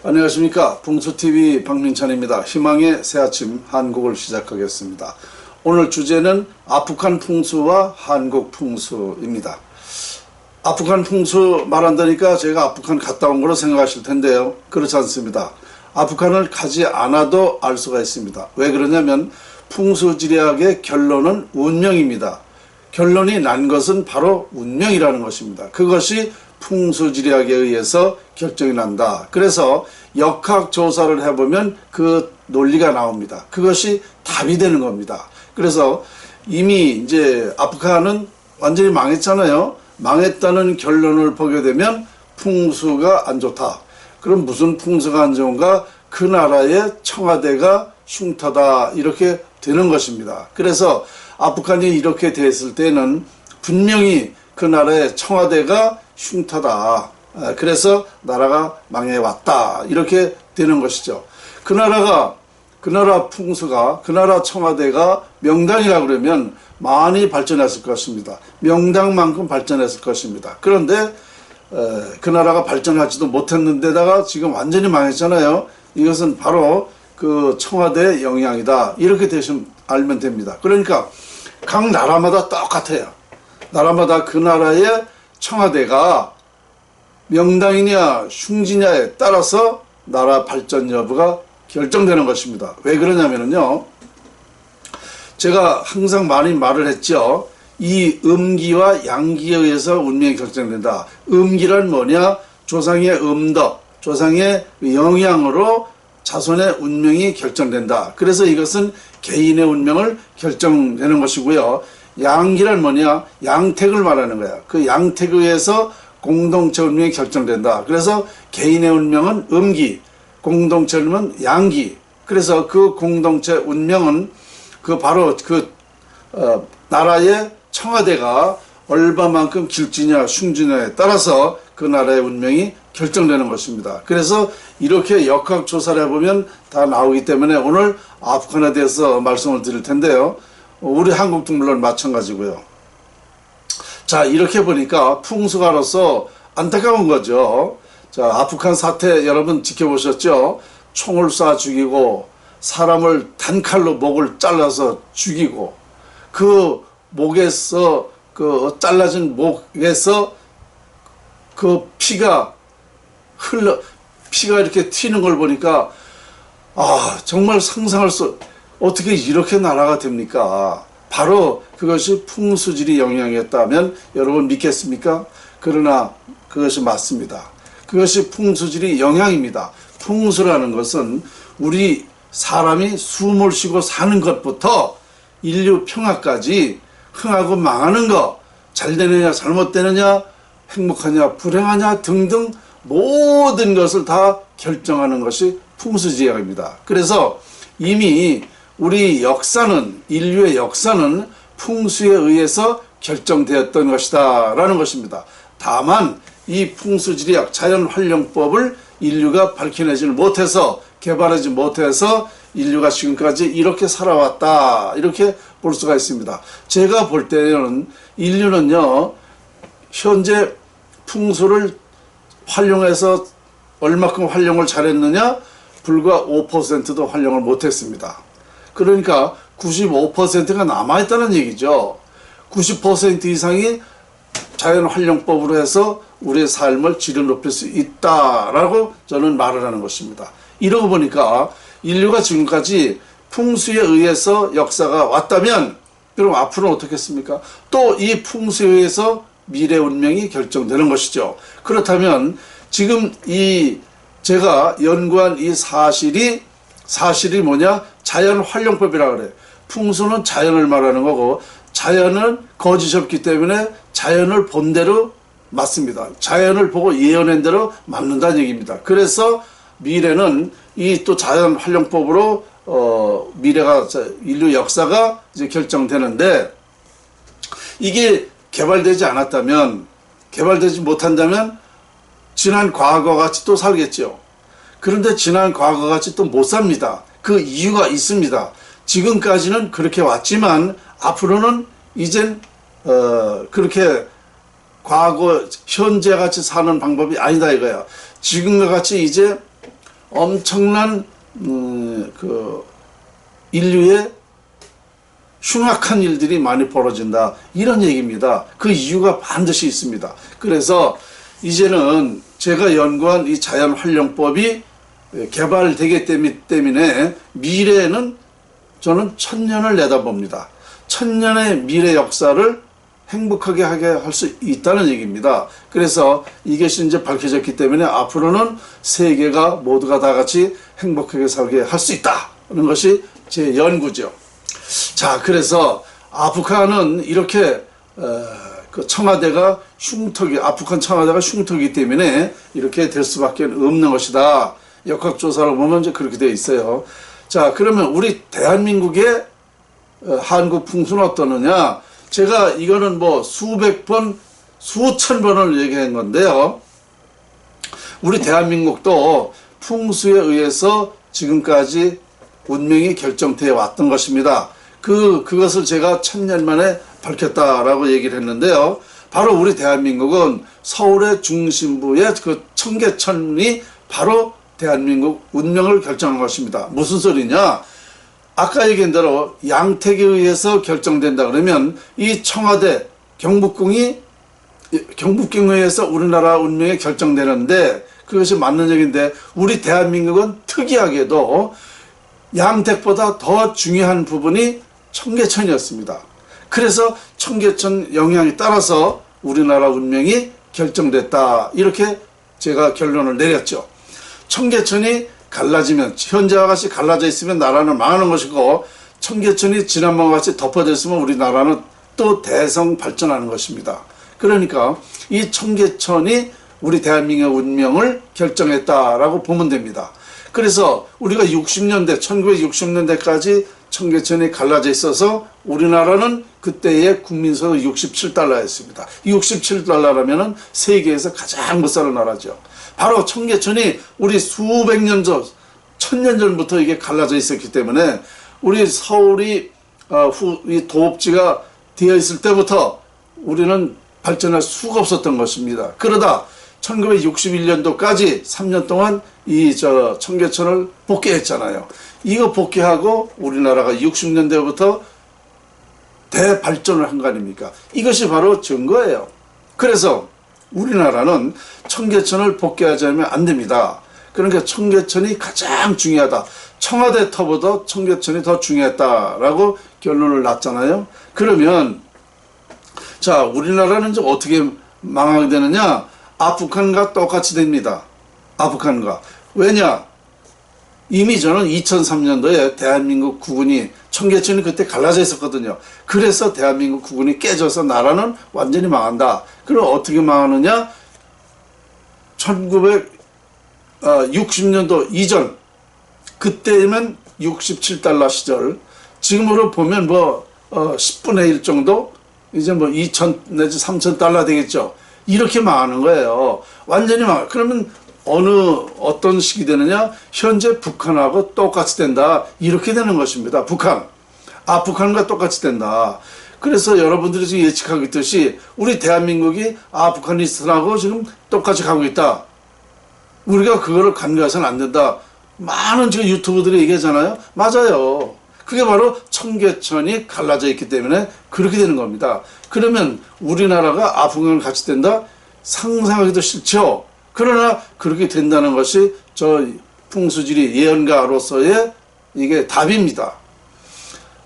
안녕하십니까. 풍수TV 박민찬입니다. 희망의 새아침 한국을 시작하겠습니다. 오늘 주제는 아프간 풍수와 한국 풍수입니다. 아프간 풍수 말한다니까 제가 아프간 갔다 온 거로 생각하실 텐데요. 그렇지 않습니다. 아프간을 가지 않아도 알 수가 있습니다. 왜 그러냐면 풍수지리학의 결론은 운명입니다. 결론이 난 것은 바로 운명이라는 것입니다. 그것이 풍수지리학에 의해서 결정이 난다. 그래서 역학조사를 해보면 그 논리가 나옵니다. 그것이 답이 되는 겁니다. 그래서 이미 이제 아프간은 완전히 망했잖아요. 망했다는 결론을 보게 되면 풍수가 안 좋다. 그럼 무슨 풍수가 안 좋은가? 그 나라의 청와대가 흉터다. 이렇게 되는 것입니다. 그래서 아프간이 이렇게 됐을 때는 분명히 그 나라의 청와대가 흉터다. 그래서 나라가 망해왔다. 이렇게 되는 것이죠. 그 나라 풍수가, 그 나라 청와대가 명당이라 그러면 많이 발전했을 것입니다. 명당만큼 발전했을 것입니다. 그런데 그 나라가 발전하지도 못했는데다가 지금 완전히 망했잖아요. 이것은 바로 그 청와대의 영향이다. 이렇게 알면 됩니다. 그러니까 각 나라마다 똑같아요. 나라마다 그 나라의 청와대가 명당이냐 흉지냐에 따라서 나라 발전 여부가 결정되는 것입니다. 왜 그러냐면요, 제가 항상 많이 말을 했죠. 이 음기와 양기에 의해서 운명이 결정된다. 음기란 뭐냐? 조상의 음덕, 조상의 영향으로 자손의 운명이 결정된다. 그래서 이것은 개인의 운명을 결정되는 것이고요. 양기란 뭐냐? 양택을 말하는 거야. 그 양택에 의해서 공동체 운명이 결정된다. 그래서 개인의 운명은 음기, 공동체 운명은 양기. 그래서 그 공동체 운명은 바로 나라의 청와대가 얼마만큼 길지냐 흉지냐에 따라서 그 나라의 운명이 결정되는 것입니다. 그래서 이렇게 역학조사를 해보면 다 나오기 때문에 오늘 아프간에 대해서 말씀을 드릴 텐데요. 우리 한국도 물론 마찬가지고요. 자, 이렇게 보니까 풍수가로서 안타까운 거죠. 자, 아프간 사태 여러분 지켜보셨죠? 총을 쏴 죽이고 사람을 단칼로 목을 잘라서 죽이고 그 목에서 잘라진 목에서 그 피가 이렇게 튀는 걸 보니까 정말 상상할 수, 어떻게 이렇게 나라가 됩니까? 바로 그것이 풍수지리 영향이었다면 여러분 믿겠습니까? 그러나 그것이 맞습니다. 그것이 풍수지리 영향입니다. 풍수라는 것은 우리 사람이 숨을 쉬고 사는 것부터 인류 평화까지 흥하고 망하는 것, 잘 되느냐 잘못되느냐, 행복하냐 불행하냐 등등 모든 것을 다 결정하는 것이 풍수지리학입니다. 그래서 이미 우리 역사는, 인류의 역사는 풍수에 의해서 결정되었던 것이다 라는 것입니다. 다만 이 풍수지리학, 자연활용법을 인류가 밝혀내지 못해서, 개발하지 못해서 인류가 지금까지 이렇게 살아왔다, 이렇게 볼 수가 있습니다. 제가 볼 때는 인류는요, 현재 풍수를 활용해서 얼마큼 활용을 잘했느냐? 불과 5%도 활용을 못했습니다. 그러니까 95%가 남아있다는 얘기죠. 90% 이상이 자연활용법으로 해서 우리의 삶을 질을 높일 수 있다라고 저는 말을 하는 것입니다. 이러고 보니까 인류가 지금까지 풍수에 의해서 역사가 왔다면 그럼 앞으로는 어떻겠습니까? 또 이 풍수에 의해서 미래 운명이 결정되는 것이죠. 그렇다면 지금 제가 연구한 이 사실이 뭐냐? 자연활용법이라 그래. 풍수는 자연을 말하는 거고 자연은 거짓이 없기 때문에 자연을 본 대로 맞습니다. 자연을 보고 예언한 대로 맞는다는 얘기입니다. 그래서 미래는 이 또 자연활용법으로 미래가, 인류 역사가 이제 결정되는데, 이게 개발되지 못한다면 지난 과거 같이 또 살겠죠. 그런데 지난 과거 같이 또 못 삽니다. 그 이유가 있습니다. 지금까지는 그렇게 왔지만 앞으로는 이젠 그렇게 과거 현재 같이 사는 방법이 아니다 이거야. 지금과 같이 이제 엄청난 그 인류의 흉악한 일들이 많이 벌어진다 이런 얘기입니다. 그 이유가 반드시 있습니다. 그래서 이제는 제가 연구한 이 자연활용법이 개발되기 때문에 미래에는 저는 1000년을 내다봅니다. 1000년의 미래 역사를 행복하게 하게 할 수 있다는 얘기입니다. 그래서 이것이 이제 밝혀졌기 때문에 앞으로는 세계가 모두가 다 같이 행복하게 살게 할 수 있다는 것이 제 연구죠. 자, 그래서 아프간은 이렇게 그 청와대가 아프간 청와대가 흉터이기 때문에 이렇게 될 수밖에 없는 것이다. 역학조사를 보면 이제 그렇게 되어 있어요. 자, 그러면 우리 대한민국의 한국 풍수는 어떠느냐? 제가 이거는 뭐 수백 번, 수천 번을 얘기한 건데요. 우리 대한민국도 풍수에 의해서 지금까지 운명이 결정되어 왔던 것입니다. 그것을 제가 1000년 만에 밝혔다라고 얘기를 했는데요. 바로 우리 대한민국은 서울의 중심부의 그 청계천이 바로 대한민국 운명을 결정한 것입니다. 무슨 소리냐? 아까 얘기한 대로 양택에 의해서 결정된다 그러면 이 청와대 경복궁에 의해서 우리나라 운명이 결정되는데 그것이 맞는 얘기인데 우리 대한민국은 특이하게도 양택보다 더 중요한 부분이 청계천이었습니다. 그래서 청계천 영향에 따라서 우리나라 운명이 결정됐다 이렇게 제가 결론을 내렸죠. 청계천이 갈라지면 현재와 같이 갈라져 있으면 나라는 망하는 것이고 청계천이 지난번과 같이 덮어져 있으면 우리나라는 또 대성 발전하는 것입니다. 그러니까 이 청계천이 우리 대한민국의 운명을 결정했다라고 보면 됩니다. 그래서 우리가 1960년대까지 청계천이 갈라져 있어서 우리나라는 그때의 국민소득 67달러였습니다. 67달러라면 세계에서 가장 못 사는 나라죠. 바로 청계천이 우리 수백 년 전, 1000년 전부터 이게 갈라져 있었기 때문에 우리 서울이 이 도읍지가 되어 있을 때부터 우리는 발전할 수가 없었던 것입니다. 그러다 1961년도까지 3년 동안 이 청계천을 복귀했잖아요. 이거 복귀하고 우리나라가 60년대부터 대발전을 한 거 아닙니까? 이것이 바로 증거예요. 그래서 우리나라는 청계천을 복귀하자면 안 됩니다. 그러니까 청계천이 가장 중요하다. 청와대 터보다 청계천이 더 중요했다라고 결론을 났잖아요. 그러면 자, 우리나라는 이제 어떻게 망하게 되느냐? 아프간과 똑같이 됩니다. 아프간과. 왜냐? 이미 저는 2003년도에 대한민국 국군이 청계천이 그때 갈라져 있었거든요. 그래서 대한민국 국군이 깨져서 나라는 완전히 망한다. 그럼 어떻게 망하느냐? 1960년도 이전 그때면 67달러 시절 지금으로 보면 뭐 10분의 1 정도 이제 뭐 2,000 내지 3,000달러 되겠죠. 이렇게 망하는 거예요. 완전히 망. 그러면 어떤 식이 되느냐? 현재 북한하고 똑같이 된다. 이렇게 되는 것입니다. 북한과 똑같이 된다. 그래서 여러분들이 지금 예측하고 있듯이 우리 대한민국이 아프가니스탄하고 지금 똑같이 가고 있다. 우리가 그거를 간과해서는 안 된다. 많은 지금 유튜브들이 얘기하잖아요. 맞아요. 그게 바로 청계천이 갈라져 있기 때문에 그렇게 되는 겁니다. 그러면 우리나라가 아프간과 같이 된다? 상상하기도 싫죠. 그러나 그렇게 된다는 것이 저 풍수지리 예언가로서의 이게 답입니다.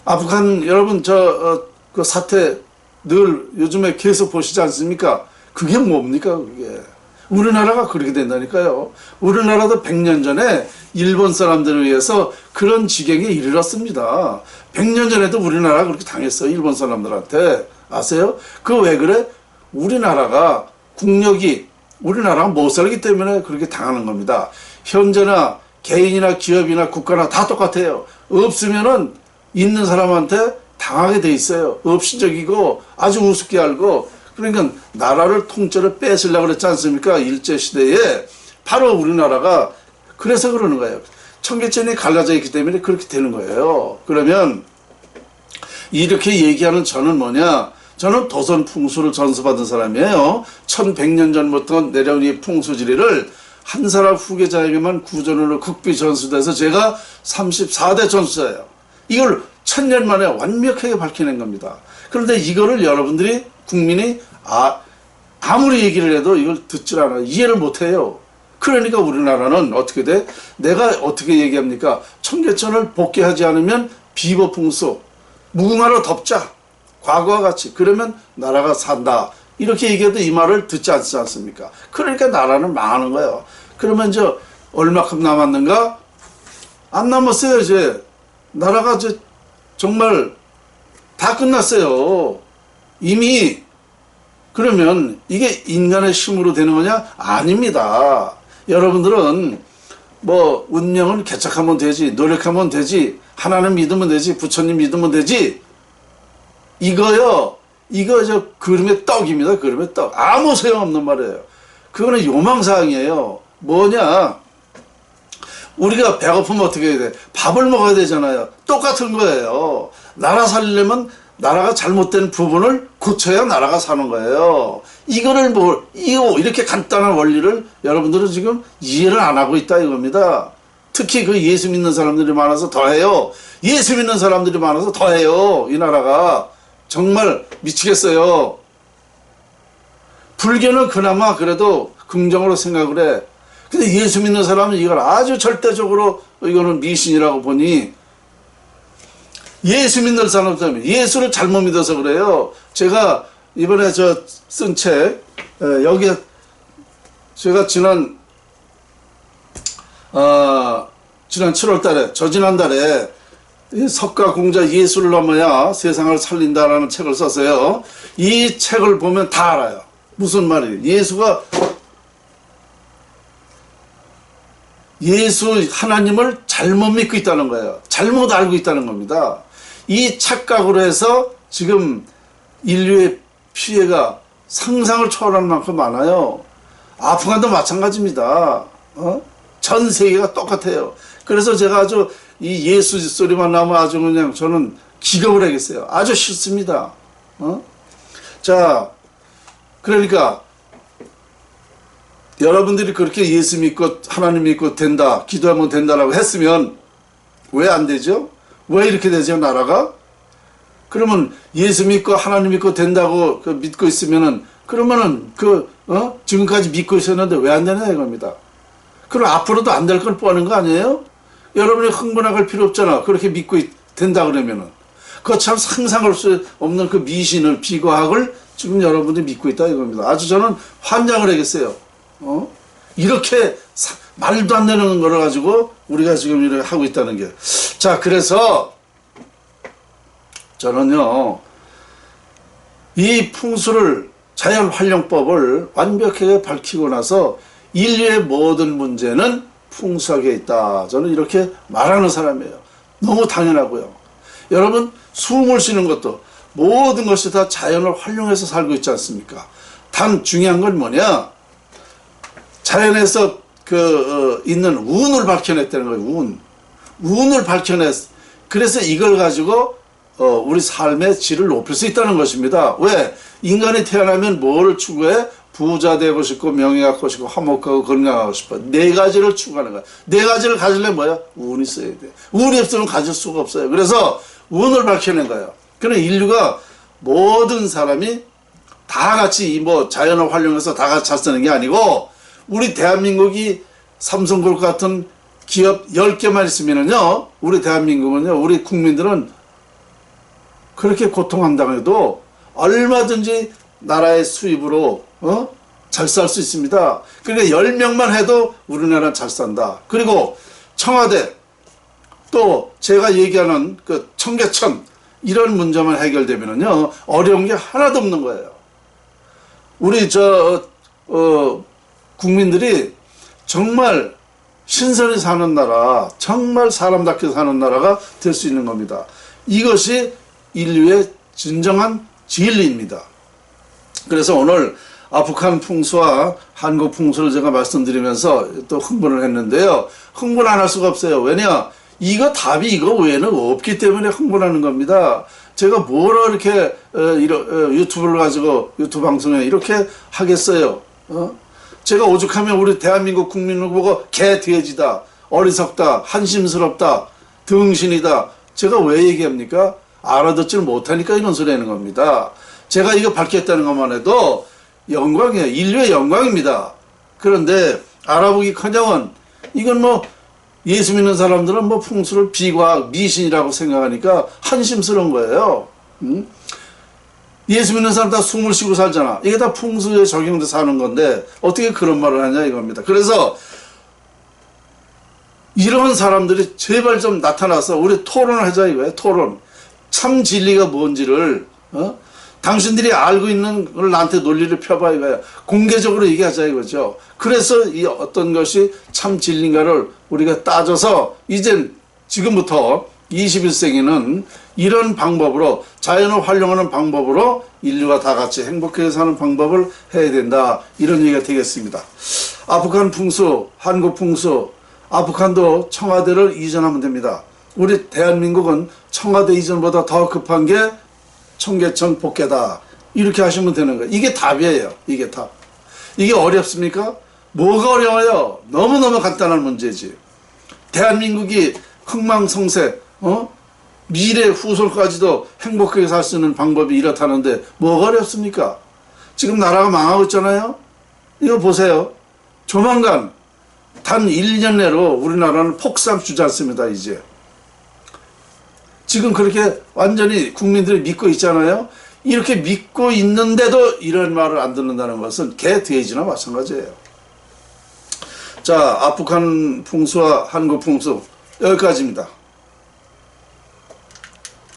아프간 여러분 그 사태 늘 요즘에 계속 보시지 않습니까? 그게 뭡니까 그게. 우리나라가 그렇게 된다니까요. 우리나라도 100년 전에 일본 사람들을 위해서 그런 지경에 이르렀습니다. 100년 전에도 우리나라가 그렇게 당했어요. 일본 사람들한테. 아세요? 그거 왜 그래? 우리나라가 국력이 우리나라가 못 살기 때문에 그렇게 당하는 겁니다. 현재나 개인이나 기업이나 국가나 다 똑같아요. 없으면은 있는 사람한테 당하게 돼 있어요. 업신적이고 아주 우습게 알고. 그러니까 나라를 통째로 뺏으려고 그랬지 않습니까? 일제시대에. 바로 우리나라가 그래서 그러는 거예요. 청계천이 갈라져 있기 때문에 그렇게 되는 거예요. 그러면 이렇게 얘기하는 저는 뭐냐? 저는 도선 풍수를 전수받은 사람이에요. 1100년 전부터 내려온 이 풍수지리를 한 사람 후계자에게만 구전으로 극비 전수돼서 제가 34대 전수자예요. 이걸 1000년 만에 완벽하게 밝혀낸 겁니다. 그런데 이거를 여러분들이 국민이 아무리 얘기를 해도 이걸 듣질 않아요. 이해를 못해요. 그러니까 우리나라는 어떻게 돼? 내가 어떻게 얘기합니까? 청계천을 복귀하지 않으면 비버풍수, 무궁화로 덮자. 과거와 같이. 그러면 나라가 산다. 이렇게 얘기해도 이 말을 듣지 않지 않습니까? 그러니까 나라는 망하는 거예요. 그러면 얼마큼 남았는가? 안 남았어요, 이제. 나라가 이제 정말 다 끝났어요. 이미. 그러면 이게 인간의 힘으로 되는 거냐? 아닙니다. 여러분들은 뭐 운명은 개척하면 되지, 노력하면 되지, 하나님 믿으면 되지, 부처님 믿으면 되지. 이거 그림의 떡입니다. 그림의 떡. 아무 소용없는 말이에요. 그거는 요망사항이에요. 뭐냐? 우리가 배고프면 어떻게 해야 돼? 밥을 먹어야 되잖아요. 똑같은 거예요. 나라 살려면 나라가 잘못된 부분을 고쳐야 나라가 사는 거예요. 이렇게 간단한 원리를 여러분들은 지금 이해를 안 하고 있다 이겁니다. 특히 그 예수 믿는 사람들이 많아서 더해요. 예수 믿는 사람들이 많아서 더해요. 이 나라가. 정말 미치겠어요. 불교는 그나마 그래도 긍정으로 생각을 해. 근데 예수 믿는 사람은 이걸 아주 절대적으로 이거는 미신이라고 보니 예수 믿는 사람 때문에 예수를 잘못 믿어서 그래요. 제가 이번에 쓴 책 여기에 제가 지난 7월 달에 지난달에 석가 공자 예수를 넘어야 세상을 살린다라는 책을 썼어요. 이 책을 보면 다 알아요. 무슨 말이에요? 예수 하나님을 잘못 믿고 있다는 거예요. 잘못 알고 있다는 겁니다. 이 착각으로 해서 지금 인류의 피해가 상상을 초월하는 만큼 많아요. 아프간도 마찬가지입니다. 전 세계가 똑같아요. 그래서 제가 아주 이 예수 소리만 나오면 아주 그냥 저는 기겁을 하겠어요. 아주 싫습니다. 자, 그러니까 여러분들이 그렇게 예수 믿고 하나님 믿고 된다, 기도하면 된다라고 했으면 왜 안 되죠? 왜 이렇게 되죠, 나라가? 그러면 예수 믿고 하나님 믿고 된다고 믿고 있으면은 그러면은 지금까지 믿고 있었는데 왜 안 되냐 이겁니다. 그럼 앞으로도 안 될 걸 뻔한 거 아니에요? 여러분이 흥분할 필요 없잖아. 그렇게 믿고 된다 그러면은. 그거 참 상상할 수 없는 그 미신을, 비과학을 지금 여러분들이 믿고 있다 이겁니다. 아주 저는 환장을 하겠어요. 이렇게 말도 안 되는 거를 가지고 우리가 지금 이렇게 하고 있다는 게. 자, 그래서 저는요, 이 풍수를, 자연활용법을 완벽하게 밝히고 나서 인류의 모든 문제는 풍수학에 있다. 저는 이렇게 말하는 사람이에요. 너무 당연하고요. 여러분, 숨을 쉬는 것도 모든 것이 다 자연을 활용해서 살고 있지 않습니까? 단 중요한 건 뭐냐? 자연에서 있는 운을 밝혀냈다는 거예요. 운을 밝혀냈. 그래서 이걸 가지고 우리 삶의 질을 높일 수 있다는 것입니다. 왜? 인간이 태어나면 뭐를 추구해? 부자 되고 싶고, 명예 갖고 싶고, 화목하고, 건강하고 싶어. 네 가지를 추구하는 거야. 네 가지를 가지려면 뭐야? 운이 있어야 돼. 운이 없으면 가질 수가 없어요. 그래서 운을 밝혀낸 거예요. 그러나 인류가 모든 사람이 다 같이 자연을 활용해서 다 같이 잘 쓰는 게 아니고, 우리 대한민국이 삼성그룹 같은 기업 10개만 있으면은요, 우리 대한민국은요, 우리 국민들은 그렇게 고통 안 당해도 얼마든지 나라의 수입으로 잘 살 수 있습니다. 그러니까 10명만 해도 우리나라는 잘 산다. 그리고 청와대, 또 제가 얘기하는 그 청계천, 이런 문제만 해결되면은요, 어려운 게 하나도 없는 거예요. 우리 국민들이 정말 신선히 사는 나라, 정말 사람답게 사는 나라가 될 수 있는 겁니다. 이것이 인류의 진정한 진리입니다. 그래서 오늘 아프간 풍수와 한국 풍수를 제가 말씀드리면서 또 흥분을 했는데요. 흥분 안 할 수가 없어요. 왜냐? 답이 이거 외에는 없기 때문에 흥분하는 겁니다. 제가 뭐라 이렇게 유튜브를 가지고 유튜브 방송에 이렇게 하겠어요? 제가 오죽하면 우리 대한민국 국민을 보고 개돼지다, 어리석다, 한심스럽다, 등신이다. 제가 왜 얘기합니까? 알아듣지를 못하니까 이런 소리 하는 겁니다. 제가 이거 밝혔다는 것만 해도 영광이에요. 인류의 영광입니다. 그런데 알아보기커녕은 이건 뭐 예수 믿는 사람들은 뭐 풍수를 비과학, 미신이라고 생각하니까 한심스러운 거예요. 예수 믿는 사람 다 숨을 쉬고 살잖아. 이게 다 풍수에 적용돼 사는 건데 어떻게 그런 말을 하냐 이겁니다. 그래서 이런 사람들이 제발 좀 나타나서 우리 토론을 하자 이거예요. 토론. 참 진리가 뭔지를 당신들이 알고 있는 걸 나한테 논리를 펴봐 이거야. 공개적으로 얘기하자 이거죠. 그래서 이 어떤 것이 참 진리인가를 우리가 따져서 이젠 지금부터 21세기는 이런 방법으로 자연을 활용하는 방법으로 인류가 다 같이 행복하게 사는 방법을 해야 된다. 이런 얘기가 되겠습니다. 아프간 풍수, 한국 풍수, 아프간도 청와대를 이전하면 됩니다. 우리 대한민국은 청와대 이전보다 더 급한 게 청계천 복개다. 이렇게 하시면 되는 거예요. 이게 답이에요. 이게 답. 이게 어렵습니까? 뭐가 어려워요? 너무너무 간단한 문제지. 대한민국이 흥망성쇠, 미래 후손까지도 행복하게 살 수 있는 방법이 이렇다는데 뭐가 어렵습니까? 지금 나라가 망하고 있잖아요. 이거 보세요. 조만간 단 1년 내로 우리나라는 폭삭 주지 않습니다. 이제. 지금 그렇게 완전히 국민들이 믿고 있잖아요. 이렇게 믿고 있는데도 이런 말을 안 듣는다는 것은 개돼지나 마찬가지예요. 자, 아프간 풍수와 한국 풍수 여기까지입니다.